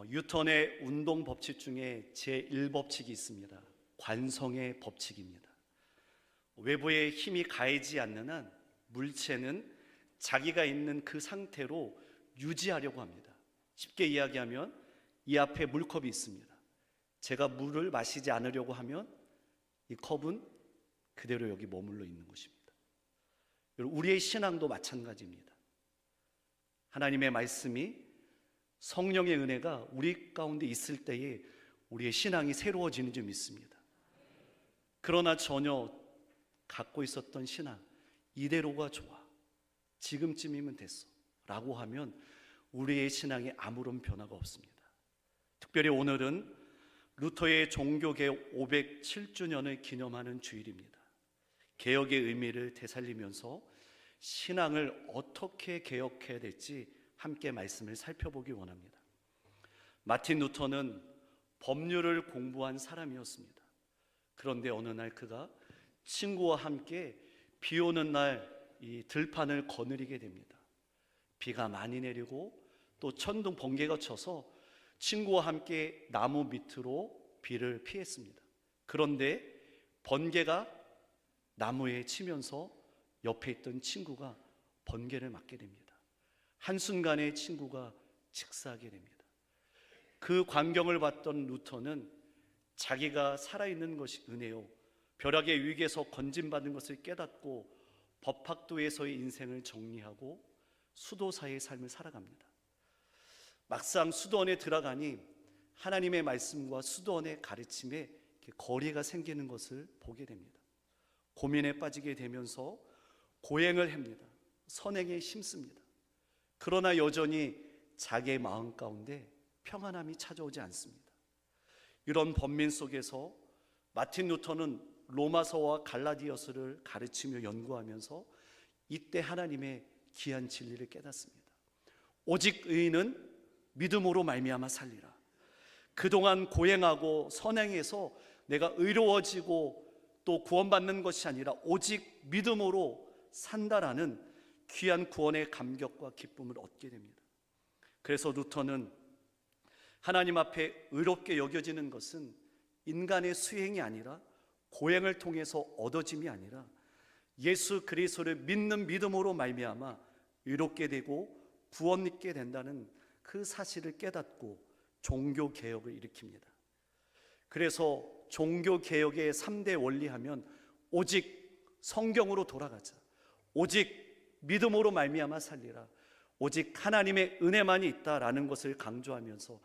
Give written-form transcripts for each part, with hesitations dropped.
뉴턴의 운동 법칙 중에 제1법칙이 있습니다. 관성의 법칙입니다. 외부에 힘이 가해지 않는 한 물체는 자기가 있는 그 상태로 유지하려고 합니다. 쉽게 이야기하면 이 앞에 물컵이 있습니다. 제가 물을 마시지 않으려고 하면 이 컵은 그대로 여기 머물러 있는 것입니다. 우리의 신앙도 마찬가지입니다. 하나님의 말씀이, 성령의 은혜가 우리 가운데 있을 때에 우리의 신앙이 새로워지는 줄 믿습니다. 그러나 전혀 갖고 있었던 신앙, 이대로가 좋아, 지금쯤이면 됐어 라고 하면 우리의 신앙에 아무런 변화가 없습니다. 특별히 오늘은 루터의 종교개혁 507주년을 기념하는 주일입니다. 개혁의 의미를 되살리면서 신앙을 어떻게 개혁해야 될지 함께 말씀을 살펴보기 원합니다. 마틴 루터는 법률을 공부한 사람이었습니다. 그런데 어느 날 그가 친구와 함께 비 오는 날 이 들판을 거느리게 됩니다. 비가 많이 내리고 또 천둥 번개가 쳐서 친구와 함께 나무 밑으로 비를 피했습니다. 그런데 번개가 나무에 치면서 옆에 있던 친구가 번개를 맞게 됩니다. 한순간에 친구가 직사하게 됩니다. 그 광경을 봤던 루터는 자기가 살아있는 것이 은혜요, 벼락의 위기에서 건진받은 것을 깨닫고 법학도에서의 인생을 정리하고 수도사의 삶을 살아갑니다. 막상 수도원에 들어가니 하나님의 말씀과 수도원의 가르침에 거리가 생기는 것을 보게 됩니다. 고민에 빠지게 되면서 고행을 합니다. 선행에 힘씁니다. 그러나 여전히 자기의 마음 가운데 평안함이 찾아오지 않습니다. 이런 번민 속에서 마틴 루터는 로마서와 갈라디아서를 가르치며 연구하면서 이때 하나님의 귀한 진리를 깨닫습니다. 오직 의인은 믿음으로 말미암아 살리라. 그동안 고행하고 선행해서 내가 의로워지고 또 구원받는 것이 아니라 오직 믿음으로 산다라는 귀한 구원의 감격과 기쁨을 얻게 됩니다. 그래서 루터는 하나님 앞에 의롭게 여겨지는 것은 인간의 수행이 아니라 고행을 통해서 얻어짐이 아니라 예수 그리스도를 믿는 믿음으로 말미암아 의롭게 되고 구원 있게 된다는 그 사실을 깨닫고 종교개혁을 일으킵니다. 그래서 종교개혁의 3대 원리하면 오직 성경으로 돌아가자, 오직 믿음으로 말미암아 살리라, 오직 하나님의 은혜만이 있다라는 것을 강조하면서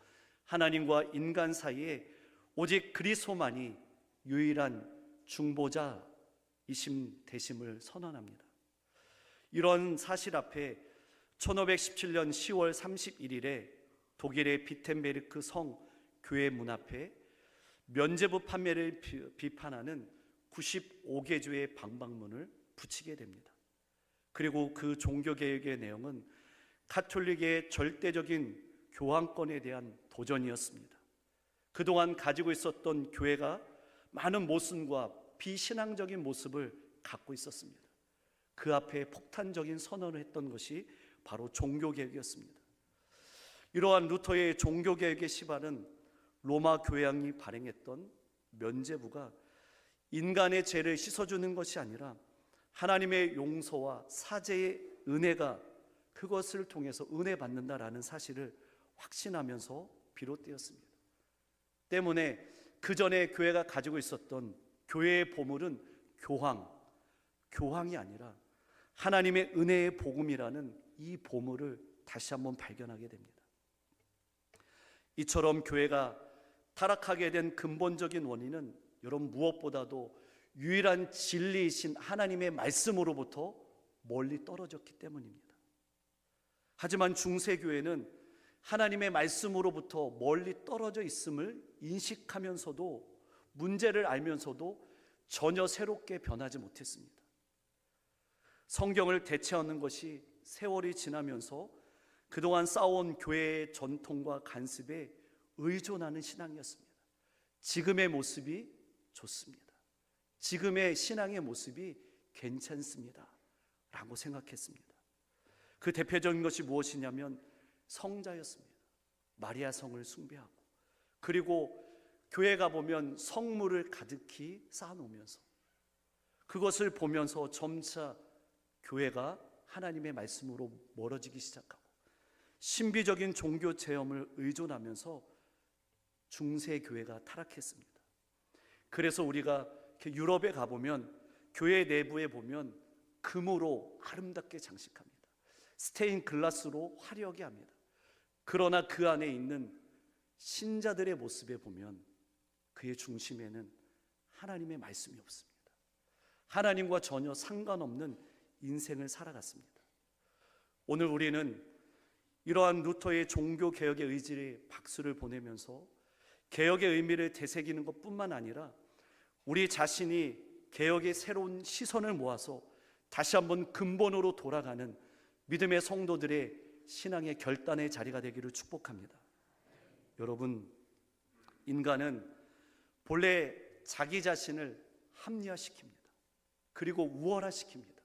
하나님과 인간 사이에 오직 그리스도만이 유일한 중보자이심 되심을 선언합니다. 이런 사실 앞에 1517년 10월 31일에 독일의 비텐베르크 성 교회 문 앞에 면죄부 판매를 비판하는 95개주의 방방문을 붙이게 됩니다. 그리고 그 종교개혁의 내용은 가톨릭의 절대적인 교황권에 대한 도전이었습니다. 그동안 가지고 있었던 교회가 많은 모순과 비신앙적인 모습을 갖고 있었습니다. 그 앞에 폭탄적인 선언을 했던 것이 바로 종교개혁이었습니다. 이러한 루터의 종교개혁의 시발은 로마 교황이 발행했던 면죄부가 인간의 죄를 씻어주는 것이 아니라 하나님의 용서와 사죄의 은혜가 그것을 통해서 은혜 받는다라는 사실을 확신하면서 비롯되었습니다. 때문에 그 전에 교회가 가지고 있었던 교회의 보물은 교황이 아니라 하나님의 은혜의 복음이라는 이 보물을 다시 한번 발견하게 됩니다. 이처럼 교회가 타락하게 된 근본적인 원인은 여러분 무엇보다도 유일한 진리이신 하나님의 말씀으로부터 멀리 떨어졌기 때문입니다. 하지만 중세교회는 하나님의 말씀으로부터 멀리 떨어져 있음을 인식하면서도 문제를 알면서도 전혀 새롭게 변하지 못했습니다. 성경을 대체하는 것이 세월이 지나면서 그동안 쌓아온 교회의 전통과 간습에 의존하는 신앙이었습니다. 지금의 모습이 좋습니다. 지금의 신앙의 모습이 괜찮습니다 라고 생각했습니다. 그 대표적인 것이 무엇이냐면 성자였습니다. 마리아 성을 숭배하고, 그리고 교회 가보면 성물을 가득히 쌓아놓으면서 그것을 보면서 점차 교회가 하나님의 말씀으로 멀어지기 시작하고 신비적인 종교 체험을 의존하면서 중세 교회가 타락했습니다. 그래서 우리가 유럽에 가보면 교회 내부에 보면 금으로 아름답게 장식합니다. 스테인 글라스로 화려하게 합니다. 그러나 그 안에 있는 신자들의 모습에 보면 그의 중심에는 하나님의 말씀이 없습니다. 하나님과 전혀 상관없는 인생을 살아갔습니다. 오늘 우리는 이러한 루터의 종교개혁의 의지에 박수를 보내면서 개혁의 의미를 되새기는 것뿐만 아니라 우리 자신이 개혁의 새로운 시선을 모아서 다시 한번 근본으로 돌아가는 믿음의 성도들의 신앙의 결단의 자리가 되기를 축복합니다. 여러분, 인간은 본래 자기 자신을 합리화시킵니다. 그리고 우월화시킵니다.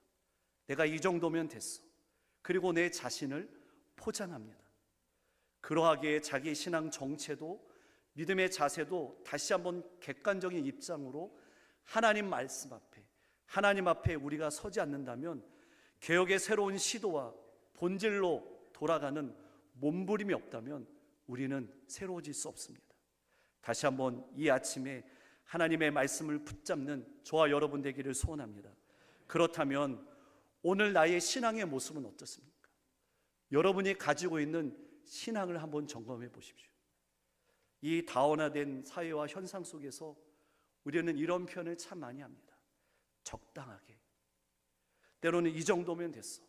내가 이 정도면 됐어. 그리고 내 자신을 포장합니다. 그러하기에 자기 신앙 정체도 믿음의 자세도 다시 한번 객관적인 입장으로 하나님 말씀 앞에, 하나님 앞에 우리가 서지 않는다면 개혁의 새로운 시도와 본질로 돌아가는 몸부림이 없다면 우리는 새로워질 수 없습니다. 다시 한번 이 아침에 하나님의 말씀을 붙잡는 저와 여러분 되기를 소원합니다. 그렇다면 오늘 나의 신앙의 모습은 어떻습니까? 여러분이 가지고 있는 신앙을 한번 점검해 보십시오. 이 다원화된 사회와 현상 속에서 우리는 이런 표현을 참 많이 합니다. 적당하게. 때로는 이 정도면 됐어.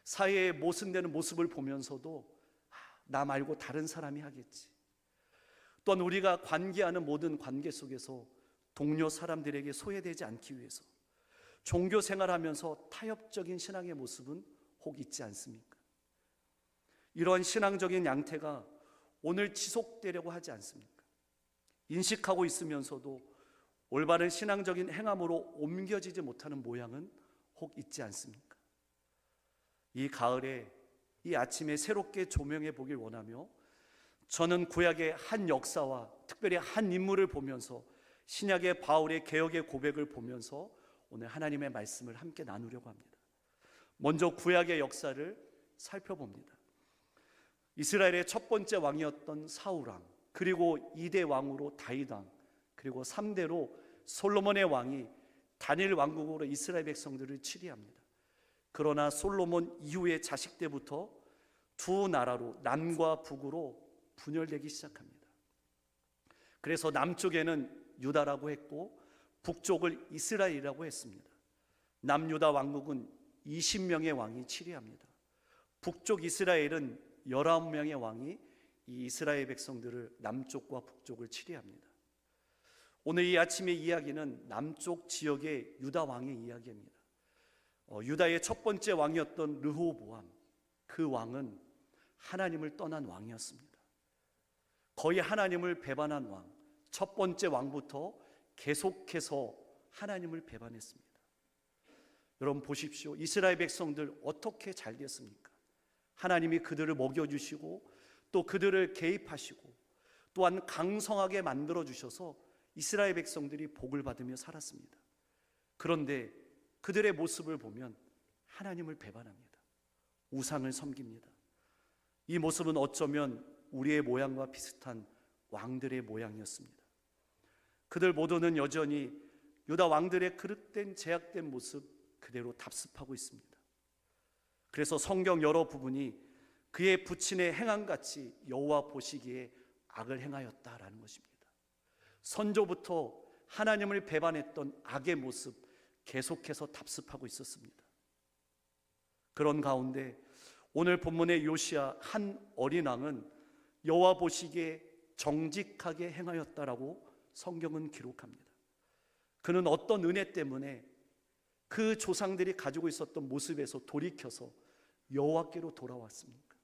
사회의 모순되는 모습을 보면서도 나 말고 다른 사람이 하겠지. 또한 우리가 관계하는 모든 관계 속에서 동료 사람들에게 소외되지 않기 위해서 종교 생활하면서 타협적인 신앙의 모습은 혹 있지 않습니까? 이러한 신앙적인 양태가 오늘 지속되려고 하지 않습니까? 인식하고 있으면서도 올바른 신앙적인 행함으로 옮겨지지 못하는 모양은 혹 있지 않습니까? 이 가을에, 이 아침에 새롭게 조명해 보길 원하며 저는 구약의 한 역사와 특별히 한 인물을 보면서 신약의 바울의 개혁의 고백을 보면서 오늘 하나님의 말씀을 함께 나누려고 합니다. 먼저 구약의 역사를 살펴봅니다. 이스라엘의 첫 번째 왕이었던 사울왕, 그리고 2대 왕으로 다윗왕, 그리고 3대로 솔로몬의 왕이 단일 왕국으로 이스라엘 백성들을 치리합니다. 그러나 솔로몬 이후의 자식 때부터 두 나라로 남과 북으로 분열되기 시작합니다. 그래서 남쪽에는 유다라고 했고 북쪽을 이스라엘이라고 했습니다. 남유다 왕국은 20명의 왕이 치리합니다. 북쪽 이스라엘은 19명의 왕이 이 이스라엘 백성들을 남쪽과 북쪽을 치리합니다. 오늘 이 아침의 이야기는 남쪽 지역의 유다 왕의 이야기입니다. 유다의 첫 번째 왕이었던 르호보암, 그 왕은 하나님을 떠난 왕이었습니다. 거의 하나님을 배반한 왕, 첫 번째 왕부터 계속해서 하나님을 배반했습니다. 여러분 보십시오. 이스라엘 백성들 어떻게 잘 됐습니까? 하나님이 그들을 먹여주시고 또 그들을 개입하시고 또한 강성하게 만들어주셔서 이스라엘 백성들이 복을 받으며 살았습니다. 그런데 그들의 모습을 보면 하나님을 배반합니다. 우상을 섬깁니다. 이 모습은 어쩌면 우리의 모양과 비슷한 왕들의 모양이었습니다. 그들 모두는 여전히 유다 왕들의 그릇된 제약된 모습 그대로 답습하고 있습니다. 그래서 성경 여러 부분이 그의 부친의 행함같이 여호와 보시기에 악을 행하였다라는 것입니다. 선조부터 하나님을 배반했던 악의 모습 계속해서 답습하고 있었습니다. 그런 가운데 오늘 본문의 요시야 한 어린 왕은 여호와 보시기에 정직하게 행하였다라고 성경은 기록합니다. 그는 어떤 은혜 때문에 그 조상들이 가지고 있었던 모습에서 돌이켜서 여호와께로 돌아왔습니까?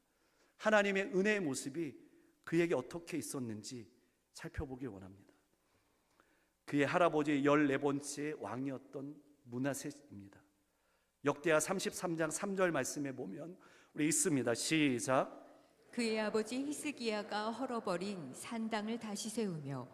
하나님의 은혜의 모습이 그에게 어떻게 있었는지 살펴보길 원합니다. 그의 할아버지 14번째 왕이었던 므낫세입니다. 역대하 33장 3절 말씀에 보면 우리 있습니다. 시작. 그의 아버지 히스기야가 헐어버린 산당을 다시 세우며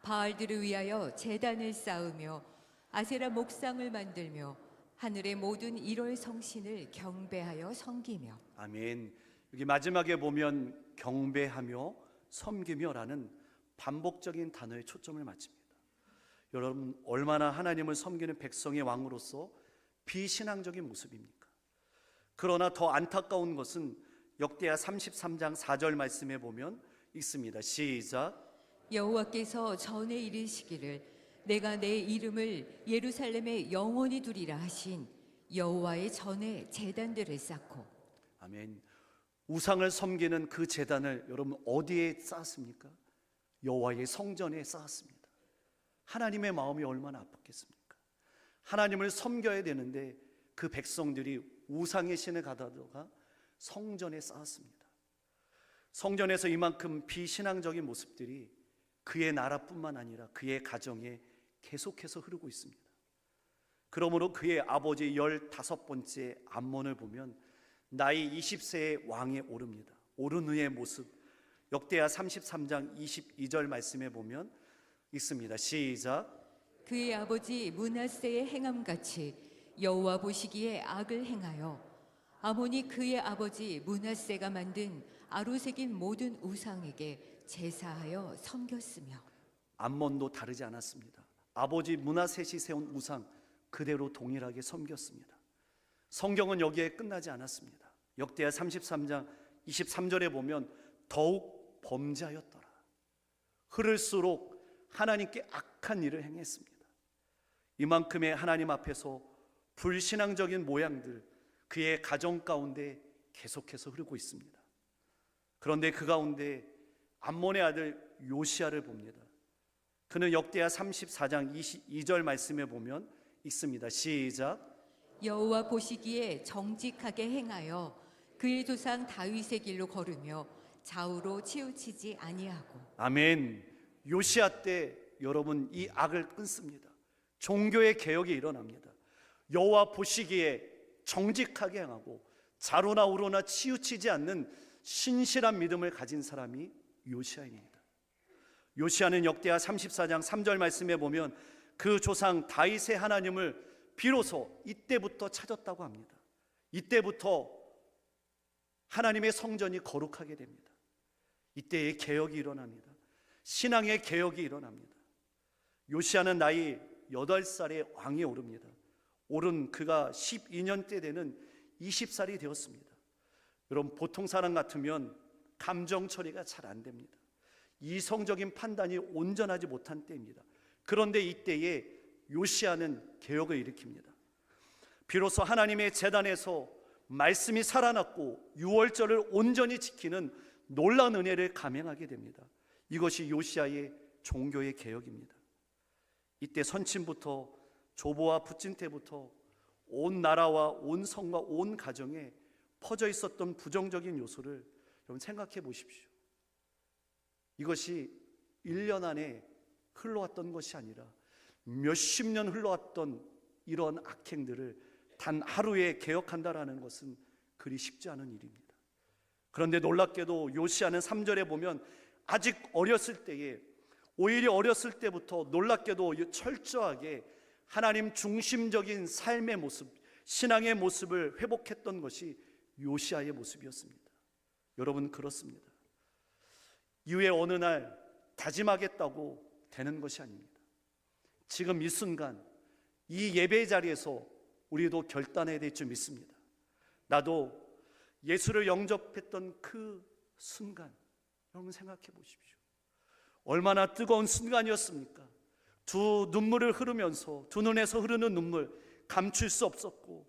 바알들을 위하여 제단을 쌓으며 아세라 목상을 만들며 하늘의 모든 일월 성신을 경배하여 섬기며. 아멘. 여기 마지막에 보면 경배하며 섬기며라는 반복적인 단어에 초점을 맞춥니다. 여러분, 얼마나 하나님을 섬기는 백성의 왕으로서 비신앙적인 모습입니까? 그러나 더 안타까운 것은 역대하 33장 4절 말씀에 보면 있습니다. 시작. 여호와께서 전에 이르시기를 내가 내 이름을 예루살렘에 영원히 두리라 하신 여호와의 전에 제단들을 쌓고. 아멘. 우상을 섬기는 그 제단을 여러분 어디에 쌓았습니까? 여호와의 성전에 쌓았습니다. 하나님의 마음이 얼마나 아팠겠습니까? 하나님을 섬겨야 되는데 그 백성들이 우상의 신을 가져다가 성전에 쌓았습니다. 성전에서 이만큼 비신앙적인 모습들이 그의 나라뿐만 아니라 그의 가정에 계속해서 흐르고 있습니다. 그러므로 그의 아버지 15번째 암몬을 보면 나이 20세의 왕에 오릅니다. 오른 후의 모습, 역대하 33장 22절 말씀에 보면 있습니다. 시작. 그의 아버지 므낫세의 행함같이 여호와 보시기에 악을 행하여 아몬이 그의 아버지 므낫세가 만든 아로새긴 모든 우상에게 제사하여 섬겼으며. 암몬도 다르지 않았습니다. 아버지 므낫셋이 세운 우상 그대로 동일하게 섬겼습니다. 성경은 여기에 끝나지 않았습니다. 역대하 33장 23절에 보면 더욱 범죄하였더라. 흐를수록 하나님께 악한 일을 행했습니다. 이만큼의 하나님 앞에서 불신앙적인 모양들 그의 가정 가운데 계속해서 흐르고 있습니다. 그런데 그 가운데 암몬의 아들 요시야를 봅니다. 그는 역대하 34장 22절 말씀에 보면 있습니다. 시작. 여호와 보시기에 정직하게 행하여 그의 조상 다윗의 길로 걸으며 좌우로 치우치지 아니하고. 아멘. 요시야 때 여러분 이 악을 끊습니다. 종교의 개혁이 일어납니다. 여호와 보시기에 정직하게 행하고 좌로나 우로나 치우치지 않는 신실한 믿음을 가진 사람이 요시야입니다. 요시야는 역대하 34장 3절 말씀에 보면 그 조상 다윗의 하나님을 비로소 이때부터 찾았다고 합니다. 이때부터 하나님의 성전이 거룩하게 됩니다. 이때의 개혁이 일어납니다. 신앙의 개혁이 일어납니다. 요시야는 나이 8살에 왕에 오릅니다. 오른 그가 12년 때 되는 20살이 되었습니다. 여러분, 보통 사람 같으면 감정 처리가 잘 안 됩니다. 이성적인 판단이 온전하지 못한 때입니다. 그런데 이때에 요시야는 개혁을 일으킵니다. 비로소 하나님의 제단에서 말씀이 살아났고 유월절을 온전히 지키는 놀라운 은혜를 감행하게 됩니다. 이것이 요시야의 종교의 개혁입니다. 이때 선침부터 조보와 붓진 때부터 온 나라와 온 성과 온 가정에 퍼져 있었던 부정적인 요소를 여러분 생각해 보십시오. 이것이 1년 안에 흘러왔던 것이 아니라 몇십 년 흘러왔던 이런 악행들을 단 하루에 개혁한다라는 것은 그리 쉽지 않은 일입니다. 그런데 놀랍게도 요시야는 3절에 보면 아직 어렸을 때에, 오히려 어렸을 때부터 놀랍게도 철저하게 하나님 중심적인 삶의 모습, 신앙의 모습을 회복했던 것이 요시야의 모습이었습니다. 여러분, 그렇습니다. 이후에 어느 날 다짐하겠다고 되는 것이 아닙니다. 지금 이 순간 이 예배 자리에서 우리도 결단해야 될 줄 믿습니다. 나도 예수를 영접했던 그 순간, 여러분 생각해 보십시오. 얼마나 뜨거운 순간이었습니까? 두 눈물을 흐르면서, 두 눈에서 흐르는 눈물 감출 수 없었고,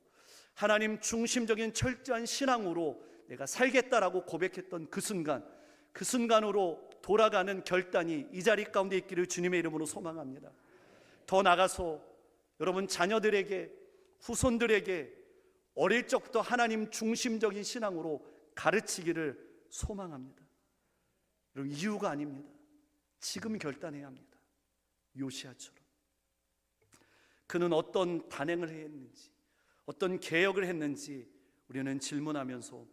하나님 중심적인 철저한 신앙으로 내가 살겠다라고 고백했던 그 순간, 그 순간으로 돌아가는 결단이 이 자리 가운데 있기를 주님의 이름으로 소망합니다. 더 나아가서 여러분 자녀들에게, 후손들에게 어릴 적부터 하나님 중심적인 신앙으로 가르치기를 소망합니다. 여러분, 이유가 아닙니다. 지금 결단해야 합니다. 요시야처럼. 그는 어떤 단행을 했는지, 어떤 개혁을 했는지 우리는 질문하면서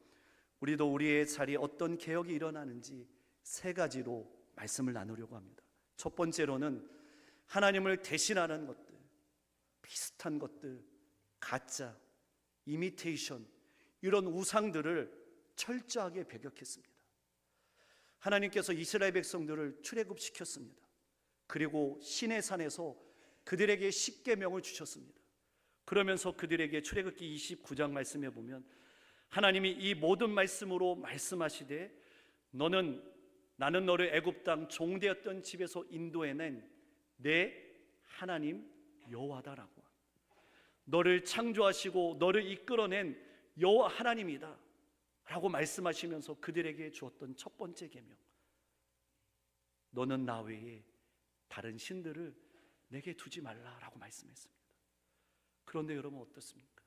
우리도 우리의 자리에 어떤 개혁이 일어나는지 세 가지로 말씀을 나누려고 합니다. 첫 번째로는 하나님을 대신하는 것들, 비슷한 것들, 가짜, 이미테이션, 이런 우상들을 철저하게 배격했습니다. 하나님께서 이스라엘 백성들을 출애굽시켰습니다. 그리고 시내산에서 그들에게 십계명을 주셨습니다. 그러면서 그들에게 출애굽기 29장 말씀에 보면 하나님이 이 모든 말씀으로 말씀하시되 나는 너를 애굽 땅 종되었던 집에서 인도해낸 내 하나님 여호와다라고, 너를 창조하시고 너를 이끌어낸 여호와 하나님이다 라고 말씀하시면서 그들에게 주었던 첫 번째 계명, 너는 나 외에 다른 신들을 내게 두지 말라라고 말씀했습니다. 그런데 여러분 어떻습니까?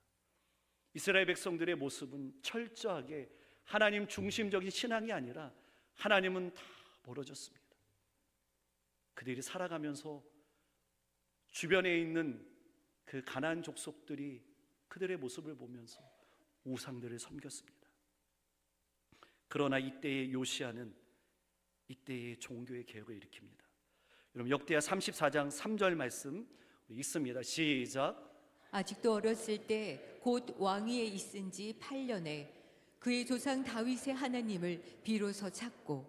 이스라엘 백성들의 모습은 철저하게 하나님 중심적인 신앙이 아니라 하나님은 다 멀어졌습니다. 그들이 살아가면서 주변에 있는 그 가나안 족속들이 그들의 모습을 보면서 우상들을 섬겼습니다. 그러나 이때의 요시아는 이때의 종교의 개혁을 일으킵니다. 여러분 역대하 34장 3절 말씀 있습니다. 시작. 아직도 어렸을 때 곧 왕위에 있은 지 8년에 그의 조상 다윗의 하나님을 비로소 찾고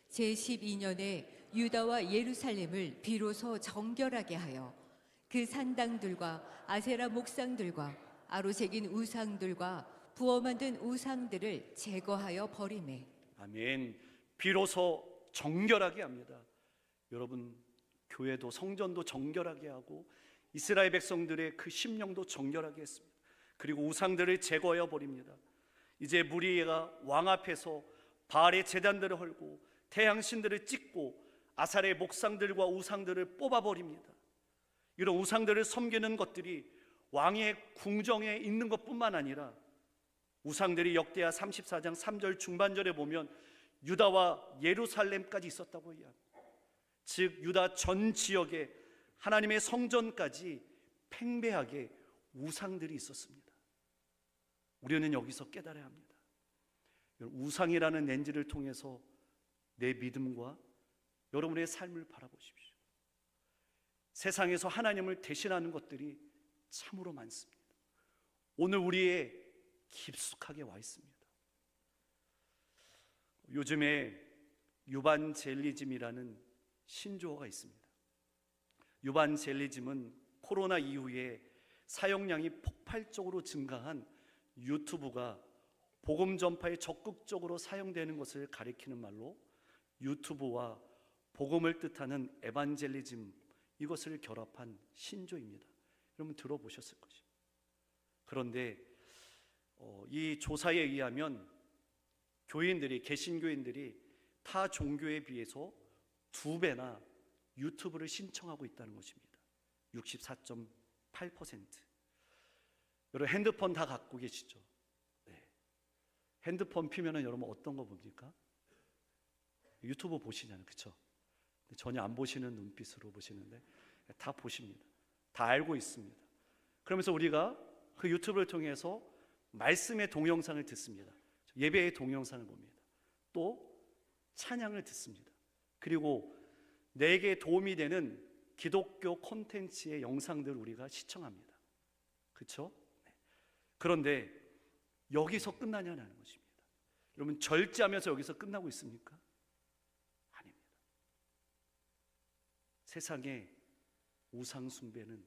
제12년에 유다와 예루살렘을 비로소 정결하게 하여 그 산당들과 아세라 목상들과 아로새긴 우상들과 부어 만든 우상들을 제거하여 버리매. 아멘. 비로소 정결하게 합니다. 여러분 교회도 성전도 정결하게 하고 이스라엘 백성들의 그 심령도 정결하게 했습니다. 그리고 우상들을 제거해 버립니다. 이제 무리가 왕 앞에서 바알의 제단들을 헐고 태양신들을 찍고 아사레의 목상들과 우상들을 뽑아버립니다. 이런 우상들을 섬기는 것들이 왕의 궁정에 있는 것뿐만 아니라 우상들이 역대하 34장 3절 중반절에 보면 유다와 예루살렘까지 있었다고 이야기합니다. 즉 유다 전 지역에 하나님의 성전까지 팽배하게 우상들이 있었습니다. 우리는 여기서 깨달아야 합니다. 우상이라는 렌즈를 통해서 내 믿음과 여러분의 삶을 바라보십시오. 세상에서 하나님을 대신하는 것들이 참으로 많습니다. 오늘 우리의 깊숙하게 와 있습니다. 요즘에 유반젤리즘이라는 신조어가 있습니다. 유반젤리즘은 코로나 이후에 사용량이 폭발적으로 증가한 유튜브가 복음 전파에 적극적으로 사용되는 것을 가리키는 말로 유튜브와 복음을 뜻하는 에반젤리즘, 이것을 결합한 신조입니다. 여러분 들어보셨을 것입니다. 그런데 이 조사에 의하면 개신교인들이 타 종교에 비해서 2배나 유튜브를 신청하고 있다는 것입니다. 64.8%. 여러분 핸드폰 다 갖고 계시죠? 네. 핸드폰 피면은 여러분 어떤 거 봅니까? 유튜브 보시잖아요, 그렇죠? 전혀 안 보시는 눈빛으로 보시는데 다 보십니다. 다 알고 있습니다. 그러면서 우리가 그 유튜브를 통해서 말씀의 동영상을 듣습니다. 예배의 동영상을 봅니다. 또 찬양을 듣습니다. 그리고 내게 도움이 되는 기독교 콘텐츠의 영상들을 우리가 시청합니다. 그렇죠? 네. 그런데 여기서 끝나냐는 것입니다. 여러분 절제하면서 여기서 끝나고 있습니까? 아닙니다. 세상의 우상 숭배는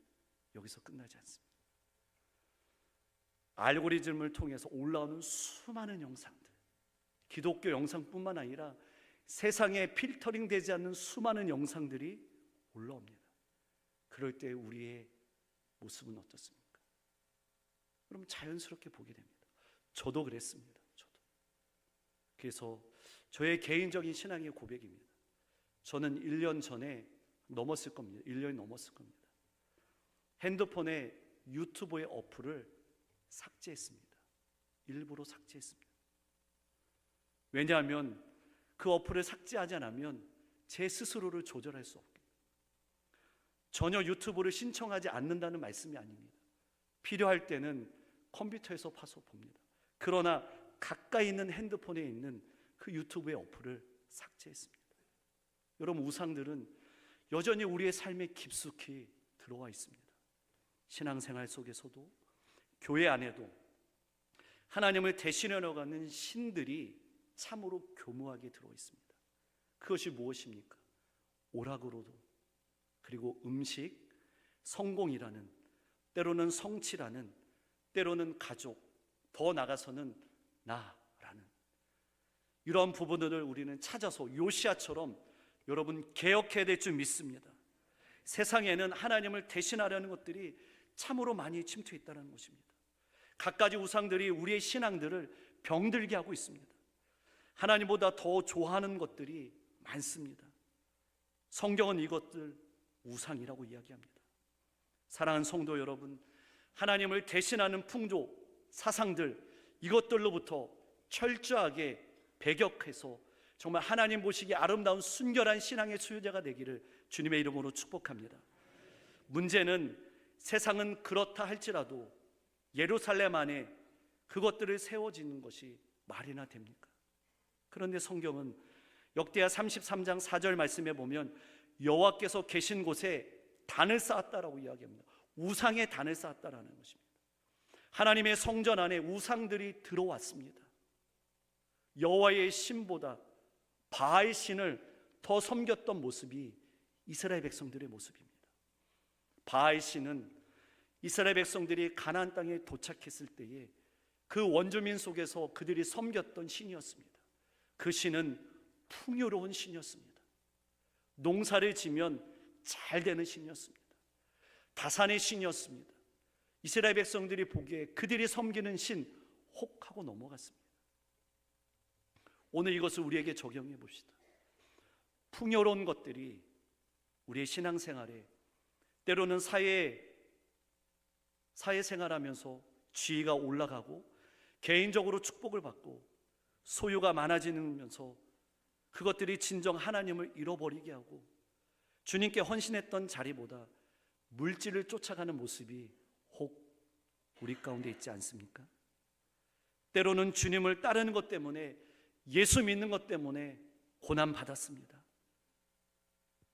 여기서 끝나지 않습니다. 알고리즘을 통해서 올라오는 수많은 영상들, 기독교 영상뿐만 아니라 세상에 필터링 되지 않는 수많은 영상들이 올라옵니다. 그럴 때 우리의 모습은 어떻습니까? 그럼 자연스럽게 보게 됩니다. 저도 그랬습니다. 그래서 저의 개인적인 신앙의 고백입니다. 저는 1년 전에 넘었을 겁니다. 1년이 넘었을 겁니다. 핸드폰에 유튜브의 어플을 삭제했습니다. 일부러 삭제했습니다. 왜냐하면 그 어플을 삭제하지 않으면 제 스스로를 조절할 수 없게, 전혀 유튜브를 신청하지 않는다는 말씀이 아닙니다. 필요할 때는 컴퓨터에서 파서 봅니다. 그러나 가까이 있는 핸드폰에 있는 그 유튜브의 어플을 삭제했습니다. 여러분, 우상들은 여전히 우리의 삶에 깊숙이 들어와 있습니다. 신앙생활 속에서도, 교회 안에도 하나님을 대신하려고 신들이 참으로 교묘하게 들어와 있습니다. 그것이 무엇입니까? 오락으로도, 그리고 음식, 성공이라는, 때로는 성취라는, 때로는 가족, 더 나아가서는 나라는 이러한 부분들을 우리는 찾아서 요시야처럼 여러분 개혁해야 될 줄 믿습니다. 세상에는 하나님을 대신하려는 것들이 참으로 많이 침투해 있다는 것입니다. 갖가지 우상들이 우리의 신앙들을 병들게 하고 있습니다. 하나님보다 더 좋아하는 것들이 많습니다. 성경은 이것들 우상이라고 이야기합니다. 사랑하는 성도 여러분, 하나님을 대신하는 풍조, 사상들, 이것들로부터 철저하게 배격해서 정말 하나님 보시기에 아름다운 순결한 신앙의 소유자가 되기를 주님의 이름으로 축복합니다. 문제는 세상은 그렇다 할지라도 예루살렘 안에 그것들을 세워지는 것이 말이나 됩니까? 그런데 성경은 역대하 33장 4절 말씀에 보면 여호와께서 계신 곳에 단을 쌓았다라고 이야기합니다. 우상의 단을 쌓았다라는 것입니다. 하나님의 성전 안에 우상들이 들어왔습니다. 여호와의 신보다 바알 신을 더 섬겼던 모습이 이스라엘 백성들의 모습입니다. 바알 신은 이스라엘 백성들이 가나안 땅에 도착했을 때에 그 원주민 속에서 그들이 섬겼던 신이었습니다. 그 신은 풍요로운 신이었습니다. 농사를 지면 잘 되는 신이었습니다. 다산의 신이었습니다. 이스라엘 백성들이 보기에 그들이 섬기는 신 혹하고 넘어갔습니다. 오늘 이것을 우리에게 적용해 봅시다. 풍요로운 것들이 우리의 신앙생활에, 때로는 사회생활하면서 지위가 올라가고 개인적으로 축복을 받고 소유가 많아지면서 그것들이 진정 하나님을 잃어버리게 하고 주님께 헌신했던 자리보다 물질을 쫓아가는 모습이 혹 우리 가운데 있지 않습니까? 때로는 주님을 따르는 것 때문에, 예수 믿는 것 때문에 고난받았습니다.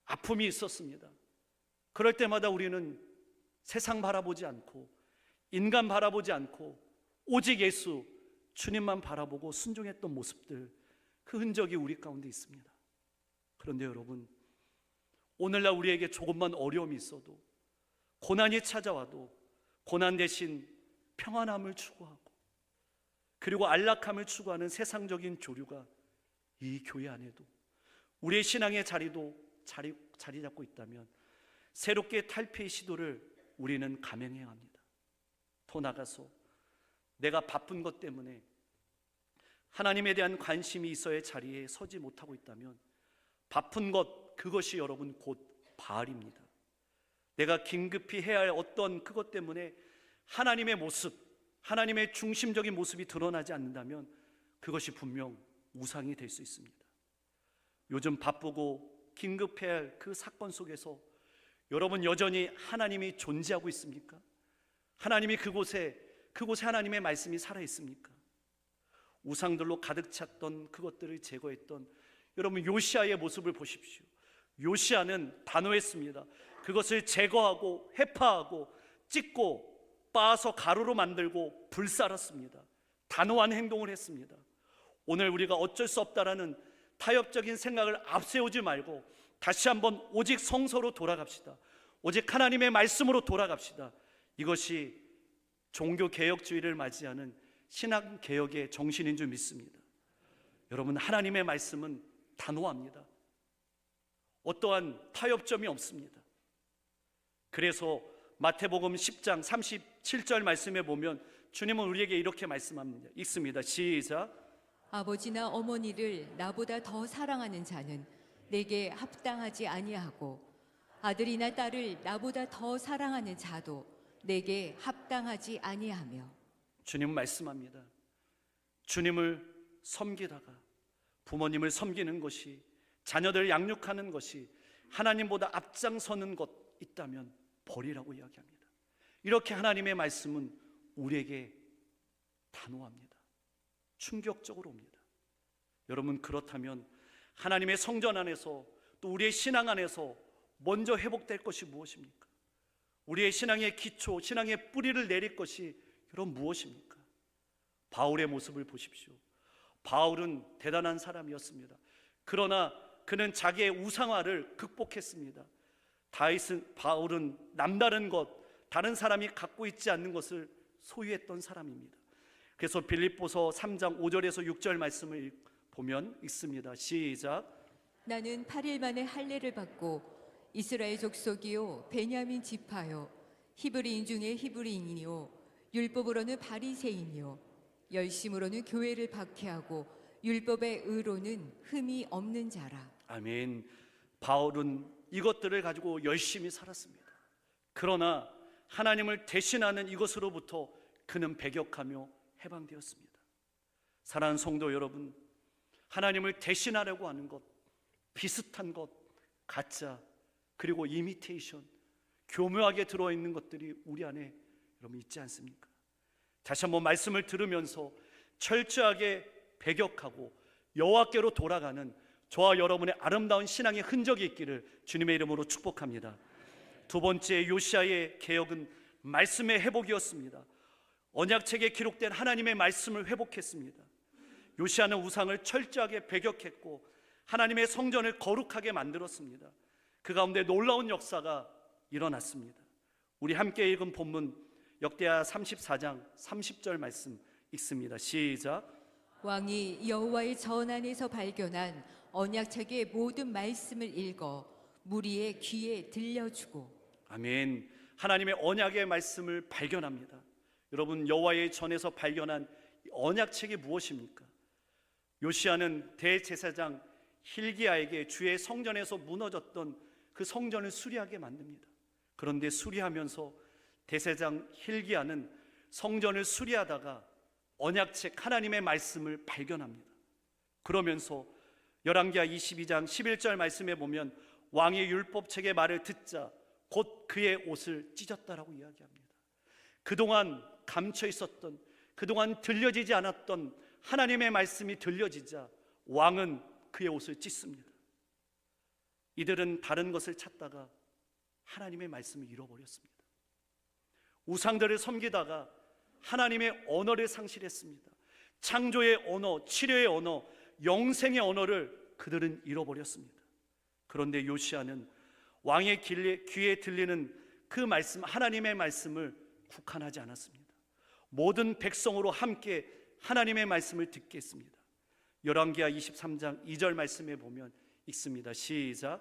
아픔이 있었습니다. 그럴 때마다 우리는 세상 바라보지 않고 인간 바라보지 않고 오직 예수, 주님만 바라보고 순종했던 모습들, 그 흔적이 우리 가운데 있습니다. 그런데 여러분, 오늘날 우리에게 조금만 어려움이 있어도, 고난이 찾아와도 고난 대신 평안함을 추구하고 그리고 안락함을 추구하는 세상적인 조류가 이 교회 안에도, 우리의 신앙의 자리도 자리 잡고 있다면 새롭게 탈피의 시도를 우리는 감행해야 합니다. 더 나가서 내가 바쁜 것 때문에 하나님에 대한 관심이 있어야 자리에 서지 못하고 있다면 바쁜 것, 그것이 여러분 곧 바알입니다. 내가 긴급히 해야 할 어떤 그것 때문에 하나님의 모습, 하나님의 중심적인 모습이 드러나지 않는다면 그것이 분명 우상이 될 수 있습니다. 요즘 바쁘고 긴급해야 할 그 사건 속에서 여러분 여전히 하나님이 존재하고 있습니까? 하나님이 그곳에 하나님의 말씀이 살아있습니까? 우상들로 가득 찼던 그것들을 제거했던 여러분 요시야의 모습을 보십시오. 요시야는 단호했습니다. 그것을 제거하고 해파하고 찢고 빻아서 가루로 만들고 불살았습니다. 단호한 행동을 했습니다. 오늘 우리가 어쩔 수 없다라는 타협적인 생각을 앞세우지 말고 다시 한번 오직 성서로 돌아갑시다. 오직 하나님의 말씀으로 돌아갑시다. 이것이 종교개혁주의를 맞이하는 신앙개혁의 정신인 줄 믿습니다. 여러분, 하나님의 말씀은 단호합니다. 어떠한 타협점이 없습니다. 그래서 마태복음 10장 37절 말씀에 보면 주님은 우리에게 이렇게 말씀합니다. 읽습니다. 시작. 아버지나 어머니를 나보다 더 사랑하는 자는 내게 합당하지 아니하고 아들이나 딸을 나보다 더 사랑하는 자도 내게 합당하지 아니하며. 주님 말씀합니다. 주님을 섬기다가 부모님을 섬기는 것이, 자녀들을 양육하는 것이 하나님보다 앞장서는 것 있다면 버리라고 이야기합니다. 이렇게 하나님의 말씀은 우리에게 단호합니다. 충격적으로 옵니다. 여러분, 그렇다면 하나님의 성전 안에서 또 우리의 신앙 안에서 먼저 회복될 것이 무엇입니까? 우리의 신앙의 기초, 신앙의 뿌리를 내릴 것이 여러분 무엇입니까? 바울의 모습을 보십시오. 바울은 대단한 사람이었습니다. 그러나 그는 자기의 우상화를 극복했습니다. 바울은 남다른 것, 다른 사람이 갖고 있지 않는 것을 소유했던 사람입니다. 그래서 빌립보서 3장 5절에서 6절 말씀을 보면 있습니다. 시작. 나는 8일 만에 할례를 받고 이스라엘 족속이요 베냐민 지파요 히브리인 중에 히브리인이요 율법으로는 바리새인이요 열심으로는 교회를 박해하고 율법의 의로는 흠이 없는 자라. 아멘. 바울은 이것들을 가지고 열심히 살았습니다. 그러나 하나님을 대신하는 이것으로부터 그는 배격하며 해방되었습니다. 사랑하는 성도 여러분, 하나님을 대신하려고 하는 것, 비슷한 것, 가짜, 그리고 이미테이션, 교묘하게 들어있는 것들이 우리 안에 여러분 있지 않습니까? 다시 한번 말씀을 들으면서 철저하게 배격하고 여호와께로 돌아가는 저와 여러분의 아름다운 신앙의 흔적이 있기를 주님의 이름으로 축복합니다. 두 번째, 요시아의 개혁은 말씀의 회복이었습니다. 언약책에 기록된 하나님의 말씀을 회복했습니다. 요시아는 우상을 철저하게 배격했고 하나님의 성전을 거룩하게 만들었습니다. 그 가운데 놀라운 역사가 일어났습니다. 우리 함께 읽은 본문 역대하 34장 30절 말씀 읽습니다. 시작. 왕이 여호와의 전 안에서 발견한 언약책의 모든 말씀을 읽어 무리의 귀에 들려주고. 아멘. 하나님의 언약의 말씀을 발견합니다. 여러분, 여호와의 전에서 발견한 언약책이 무엇입니까? 요시아는 대제사장 hil기야에게 주의 성전에서 무너졌던 그 성전을 수리하게 만듭니다. 그런데 수리하면서 대제사장 hil기야는 성전을 수리하다가 언약책 하나님의 말씀을 발견합니다. 그러면서 열왕기하 22장 11절 말씀에 보면 왕의 율법책의 말을 듣자 곧 그의 옷을 찢었다라고 이야기합니다. 그동안 감춰 있었던, 그동안 들려지지 않았던 하나님의 말씀이 들려지자 왕은 그의 옷을 찢습니다. 이들은 다른 것을 찾다가 하나님의 말씀을 잃어버렸습니다. 우상들을 섬기다가 하나님의 언어를 상실했습니다. 창조의 언어, 치료의 언어, 영생의 언어를 그들은 잃어버렸습니다. 그런데 요시아는 왕의 귀에 들리는 그 말씀, 하나님의 말씀을 국한하지 않았습니다. 모든 백성으로 함께 하나님의 말씀을 듣게 했습니다. 열왕기하 23장 2절 말씀에 보면 읽습니다. 시작.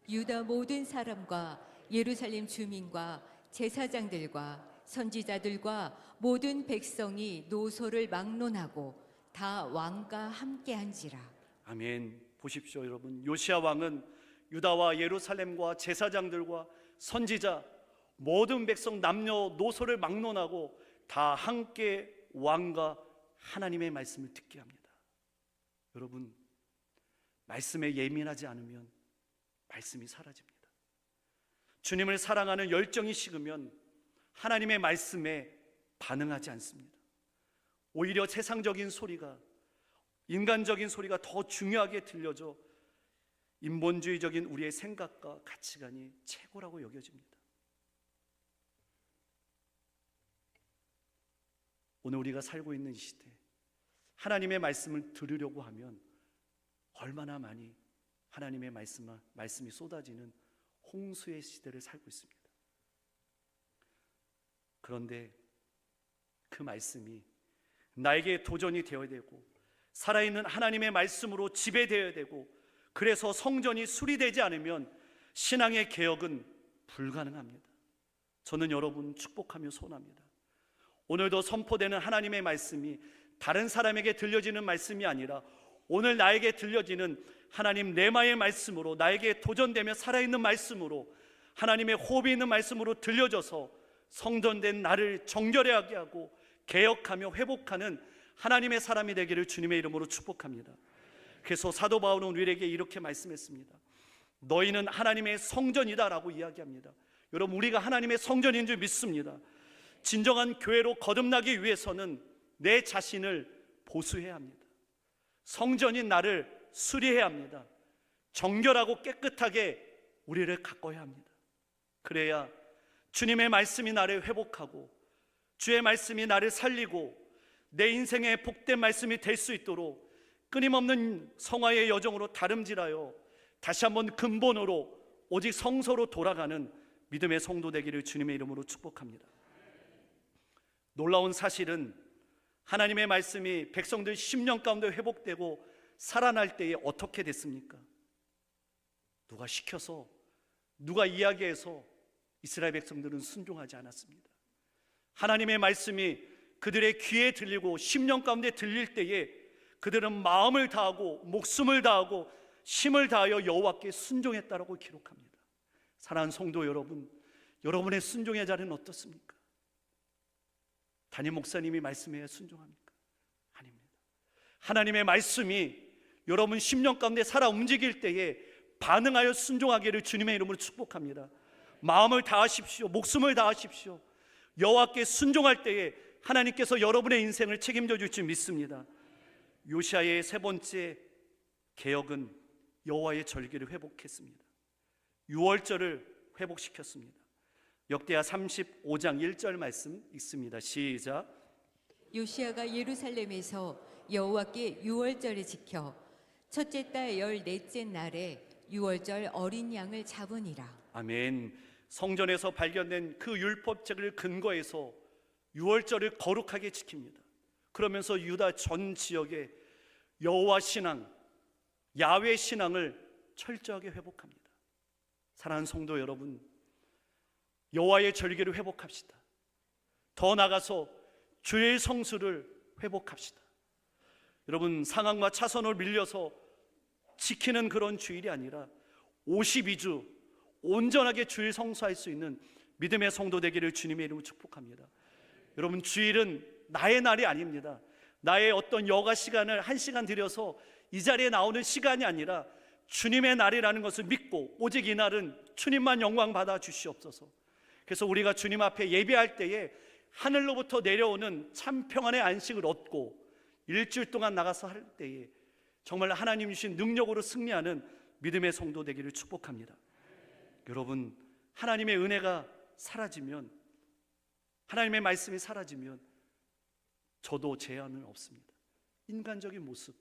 유다 모든 사람과 예루살렘 주민과 제사장들과 선지자들과 모든 백성이 노소를 막론하고 다 왕과 함께한지라. 아멘. 보십시오 여러분, 요시아 왕은 유다와 예루살렘과 제사장들과 선지자 모든 백성 남녀 노소를 막론하고 다 함께 왕과 하나님의 말씀을 듣게 합니다. 여러분, 말씀에 예민하지 않으면 말씀이 사라집니다. 주님을 사랑하는 열정이 식으면 하나님의 말씀에 반응하지 않습니다. 오히려 세상적인 소리가, 인간적인 소리가 더 중요하게 들려져 인본주의적인 우리의 생각과 가치관이 최고라고 여겨집니다. 오늘 우리가 살고 있는 이 시대, 하나님의 말씀을 들으려고 하면 얼마나 많이 하나님의 말씀이 쏟아지는 홍수의 시대를 살고 있습니다. 그런데 그 말씀이 나에게 도전이 되어야 되고 살아있는 하나님의 말씀으로 지배되어야 되고, 그래서 성전이 수리되지 않으면 신앙의 개혁은 불가능합니다. 저는 여러분 축복하며 소원합니다. 오늘도 선포되는 하나님의 말씀이 다른 사람에게 들려지는 말씀이 아니라 오늘 나에게 들려지는 하나님 레마의 말씀으로, 나에게 도전되며 살아있는 말씀으로, 하나님의 호흡이 있는 말씀으로 들려져서 성전된 나를 정결하게 하고 개혁하며 회복하는 하나님의 사람이 되기를 주님의 이름으로 축복합니다. 그래서 사도 바울은 우리에게 이렇게 말씀했습니다. 너희는 하나님의 성전이다라고 이야기합니다. 여러분, 우리가 하나님의 성전인 줄 믿습니다. 진정한 교회로 거듭나기 위해서는 내 자신을 보수해야 합니다. 성전인 나를 수리해야 합니다. 정결하고 깨끗하게 우리를 가꿔야 합니다. 그래야 주님의 말씀이 나를 회복하고 주의 말씀이 나를 살리고 내 인생의 복된 말씀이 될 수 있도록 끊임없는 성화의 여정으로 다름질하여 다시 한번 근본으로 오직 성소로 돌아가는 믿음의 성도 되기를 주님의 이름으로 축복합니다. 놀라운 사실은 하나님의 말씀이 백성들 10년 가운데 회복되고 살아날 때에 어떻게 됐습니까? 누가 시켜서, 누가 이야기해서 이스라엘 백성들은 순종하지 않았습니다. 하나님의 말씀이 그들의 귀에 들리고 10년 가운데 들릴 때에 그들은 마음을 다하고 목숨을 다하고 힘을 다하여 여호와께 순종했다라고 기록합니다. 사랑하는 성도 여러분, 여러분의 순종의 자리는 어떻습니까? 담임 목사님이 말씀해야 순종합니까? 아닙니다. 하나님의 말씀이 여러분 10년 가운데 살아 움직일 때에 반응하여 순종하기를 주님의 이름으로 축복합니다. 마음을 다하십시오. 목숨을 다하십시오. 여호와께 순종할 때에 하나님께서 여러분의 인생을 책임져 줄 줄 믿습니다. 요시아의 세 번째 개혁은 여호와의 절기를 회복했습니다. 유월절을 회복시켰습니다. 역대하 35장 1절 말씀 읽습니다. 시작. 요시아가 예루살렘에서 여호와께 유월절을 지켜 첫째 달 14째 날에 유월절 어린 양을 잡으니라. 아멘. 성전에서 발견된 그 율법책을 근거해서 유월절을 거룩하게 지킵니다. 그러면서 유다 전 지역에 여호와 신앙, 야훼 신앙을 철저하게 회복합니다. 사랑하는 성도 여러분, 여호와의 절기를 회복합시다. 더 나아가서 주의 성수를 회복합시다. 여러분, 상황과 차선을 밀려서 지키는 그런 주일이 아니라 52주 온전하게 주일 성수할 수 있는 믿음의 성도 되기를 주님의 이름으로 축복합니다. 여러분, 주일은 나의 날이 아닙니다. 나의 어떤 여가 시간을 1시간 들여서 이 자리에 나오는 시간이 아니라 주님의 날이라는 것을 믿고 오직 이 날은 주님만 영광 받아 주시옵소서. 그래서 우리가 주님 앞에 예배할 때에 하늘로부터 내려오는 참 평안의 안식을 얻고 일주일 동안 나가서 할 때에 정말 하나님 주신 능력으로 승리하는 믿음의 성도 되기를 축복합니다. 여러분, 하나님의 은혜가 사라지면, 하나님의 말씀이 사라지면 저도 제한은 없습니다. 인간적인 모습,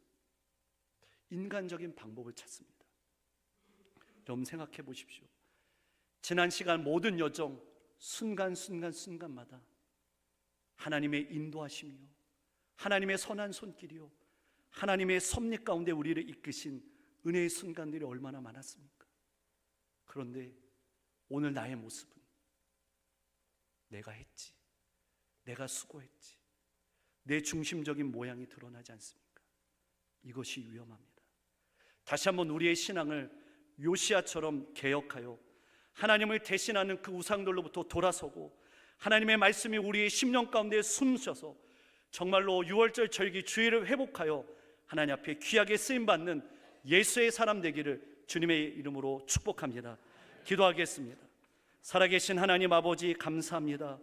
인간적인 방법을 찾습니다. 여러분, 생각해 보십시오. 지난 시간 모든 여정 순간마다 하나님의 인도하심이요, 하나님의 선한 손길이요, 하나님의 섭리 가운데 우리를 이끄신 은혜의 순간들이 얼마나 많았습니까? 그런데 오늘 나의 모습은 내가 했지, 내가 수고했지, 내 중심적인 모양이 드러나지 않습니까? 이것이 위험합니다. 다시 한번 우리의 신앙을 요시아처럼 개혁하여 하나님을 대신하는 그 우상들로부터 돌아서고 하나님의 말씀이 우리의 심령 가운데 숨쉬어서 정말로 유월절 절기 주일을 회복하여 하나님 앞에 귀하게 쓰임받는 예수의 사람 되기를 주님의 이름으로 축복합니다. 기도하겠습니다. 살아계신 하나님 아버지, 감사합니다.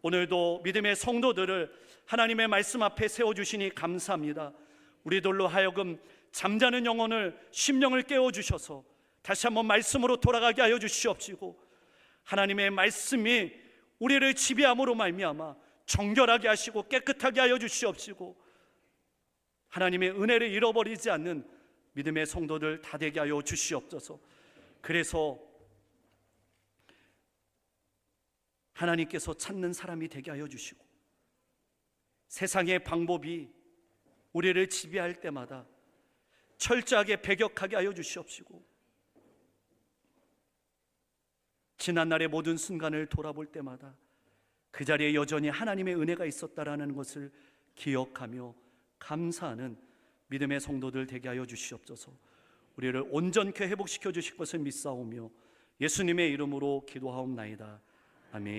오늘도 믿음의 성도들을 하나님의 말씀 앞에 세워주시니 감사합니다. 우리들로 하여금 잠자는 영혼을, 심령을 깨워주셔서 다시 한번 말씀으로 돌아가게 하여 주시옵시고, 하나님의 말씀이 우리를 지배함으로 말미암아 정결하게 하시고 깨끗하게 하여 주시옵시고, 하나님의 은혜를 잃어버리지 않는 믿음의 성도들 다 되게 하여 주시옵소서. 그래서 하나님께서 찾는 사람이 되게 하여 주시고, 세상의 방법이 우리를 지배할 때마다 철저하게 배격하게 하여 주시옵시고, 지난날의 모든 순간을 돌아볼 때마다 그 자리에 여전히 하나님의 은혜가 있었다라는 것을 기억하며 감사하는 믿음의 성도들 되게 하여 주시옵소서. 우리를 온전케 회복시켜 주실 것을 믿사오며 예수님의 이름으로 기도하옵나이다. 아멘.